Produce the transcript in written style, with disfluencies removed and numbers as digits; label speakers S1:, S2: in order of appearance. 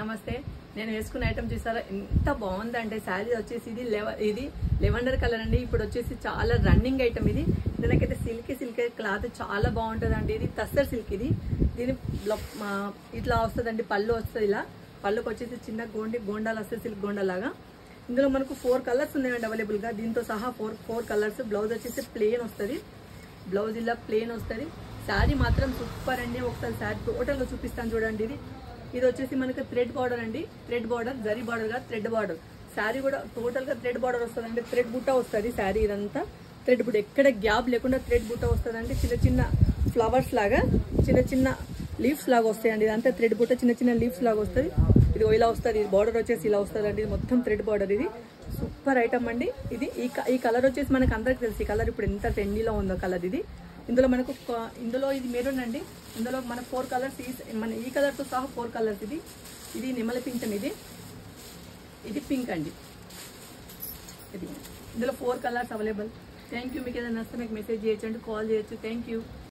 S1: నమస్తే నేను వేసుకున్న ఐటమ్ చూసారా ఎంత బాగుందంటే శారీ వచ్చేసి ఇది లెవెండర్ కలర్ అండి. ఇప్పుడు వచ్చేసి చాలా రన్నింగ్ ఐటమ్ ఇది. దీనికైతే సిల్క్ క్లాత్ చాలా బాగుంటుందండి. ఇది తస్సర్ సిల్క్. దీని ఇట్లా వస్తుందండి. పళ్ళు వస్తుంది. ఇలా పళ్ళుకి వచ్చేసి చిన్న గోండాలు వస్తాయి, సిల్క్ గోండాలాగా. ఇందులో మనకు 4 కలర్స్ ఉన్నాయండి అవైలబుల్ గా. దీంతో సహా ఫోర్ కలర్స్. బ్లౌజ్ వచ్చేసి ప్లెయిన్ వస్తుంది. బ్లౌజ్ ఇలా ప్లెయిన్ వస్తుంది. శారీ మాత్రం సూపర్ అండి. ఒకసారి శారీ టోటల్ గా చూపిస్తాను చూడండి. ఇది వచ్చేసి మనకి థ్రెడ్ బార్డర్ అండి. థ్రెడ్ బార్డర్, జరీ బార్డర్ గా థ్రెడ్ బార్డర్. శారీ కూడా టోటల్ గా థ్రెడ్ బార్డర్ వస్తుంది. థ్రెడ్ బుట్ట వస్తుంది. శారీ ఇదంతా థ్రెడ్ బుట్ట, ఎక్కడ గ్యాప్ లేకుండా థ్రెడ్ బుట్ట వస్తుంది. చిన్న ఫ్లవర్స్ లాగా, చిన్న లీవ్స్ లాగా వస్తాయండి. ఇదంతా థ్రెడ్ బుట్ట, చిన్న లీవ్స్ లాగా వస్తుంది. ఇది ఇలా వస్తుంది. ఇది బార్డర్ వచ్చేసి ఇలా వస్తుంది అండి. ఇది మొత్తం థ్రెడ్ బార్డర్. ఇది సూపర్ ఐటమ్ అండి. ఇది ఈ కలర్ వచ్చేసి మనకు అందరికి తెలుసు. ఈ కలర్ ఇప్పుడు ఎంత ట్రెండీలో ఉందో కలర్ ఇది. ఇందులో ఇది మెరూన్ అండి. ఇందులో మన 4 కలర్స్. మన ఈ కలర్ తో సహా 4 కలర్స్. ఇది నిమ్మల పింఛం. ఇది పింక్ అండి. ఇందులో 4 కలర్స్ అవైలబుల్. Thank you. మీకు ఏదైనా నచ్చితే మీకు మెసేజ్ చేయొచ్చు, కాల్ చేయొచ్చు. Thank you.